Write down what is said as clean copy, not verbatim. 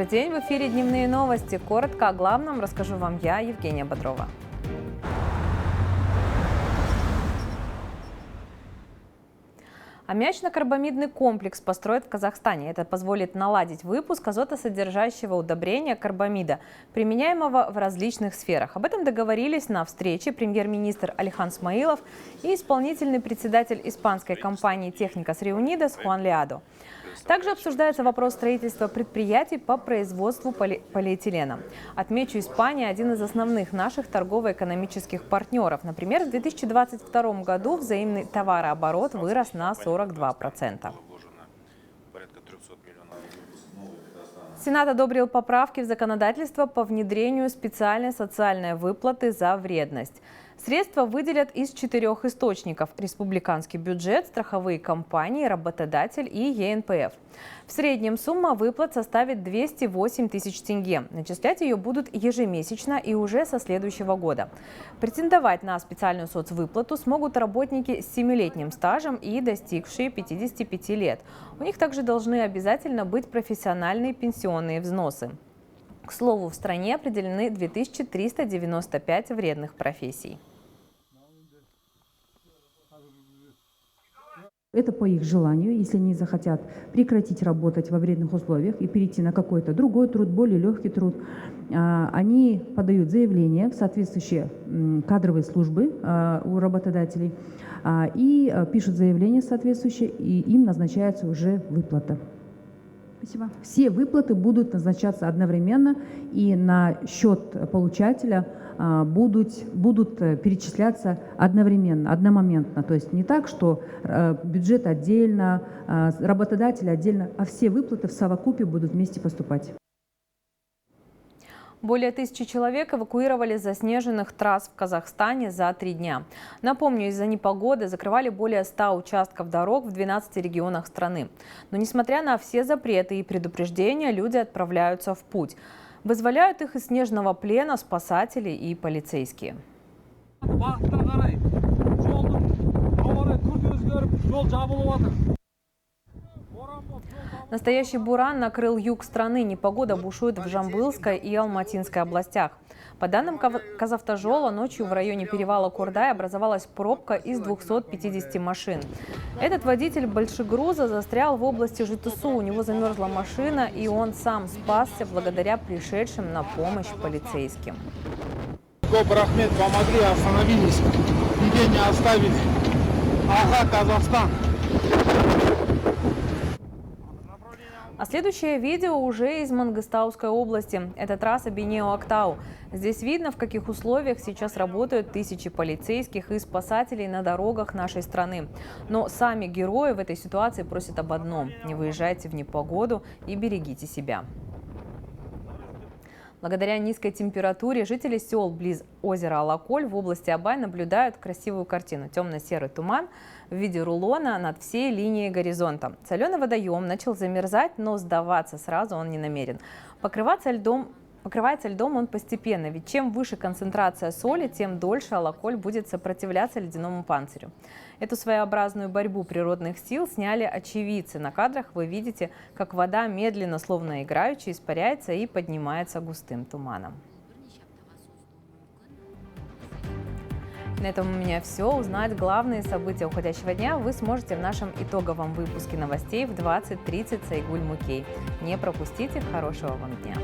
день, в эфире «Дневные новости». Коротко о главном расскажу вам я, Евгения Бодрова. Аммиачно-карбамидный комплекс построят в Казахстане. Это позволит наладить выпуск азотосодержащего удобрения карбамида, применяемого в различных сферах. Об этом договорились на встрече премьер-министр Алихан Смаилов и исполнительный председатель испанской компании «Техникас Реунидас» Хуан Лиадо. Также обсуждается вопрос строительства предприятий по производству полиэтилена. Отмечу, Испания – один из основных наших торгово-экономических партнеров. Например, в 2022 году взаимный товарооборот вырос на 42%. Сенат одобрил поправки в законодательство по внедрению специальной социальной выплаты за вредность. Средства выделят из 4 источников – республиканский бюджет, страховые компании, работодатель и ЕНПФ. В среднем сумма выплат составит 208 тысяч тенге. Начислять ее будут ежемесячно и уже со следующего года. Претендовать на специальную соцвыплату смогут работники с 7-летним стажем и достигшие 55 лет. У них также должны обязательно быть профессиональные пенсионные взносы. К слову, в стране определены 2395 вредных профессий. Это по их желанию, если они захотят прекратить работать во вредных условиях и перейти на какой-то другой труд, более легкий труд, они подают заявление в соответствующие кадровые службы у работодателей и пишут заявление соответствующее, и им назначается уже выплата. Спасибо. Все выплаты будут назначаться одновременно, и на счет получателя будут перечисляться одновременно, одномоментно. То есть не так, что бюджет отдельно, работодатель отдельно, а все выплаты в совокупе будут вместе поступать. Более 1000 человек эвакуировали с заснеженных трасс в Казахстане за 3 дня. Напомню, из-за непогоды закрывали более 100 участков дорог в 12 регионах страны. Но несмотря на все запреты и предупреждения, люди отправляются в путь. Вызволяют их из снежного плена спасатели и полицейские. Настоящий буран накрыл юг страны. Непогода бушует в Жамбылской и Алматинской областях. По данным Казавтожола, ночью в районе перевала Курдай образовалась пробка из 250 машин. Этот водитель большегруза застрял в области Житысу. У него замерзла машина, и он сам спасся благодаря пришедшим на помощь полицейским. Рахмет, помогли, остановились. Людей не оставили. Ага, Казахстан. А следующее видео уже из Мангыстауской области. Это трасса Бейнеу-Актау. Здесь видно, в каких условиях сейчас работают тысячи полицейских и спасателей на дорогах нашей страны. Но сами герои в этой ситуации просят об одном – не выезжайте в непогоду и берегите себя. Благодаря низкой температуре жители сел близ озера Алаколь в области Абай наблюдают красивую картину. Темно-серый туман в виде рулона над всей линией горизонта. Соленый водоем начал замерзать, но сдаваться сразу он не намерен. Покрывается льдом он постепенно, ведь чем выше концентрация соли, тем дольше Алаколь будет сопротивляться ледяному панцирю. Эту своеобразную борьбу природных сил сняли очевидцы. На кадрах вы видите, как вода медленно, словно играючи, испаряется и поднимается густым туманом. На этом у меня все. Узнать главные события уходящего дня вы сможете в нашем итоговом выпуске новостей в 20:30 с Айгуль Мукей. Не пропустите. Хорошего вам дня!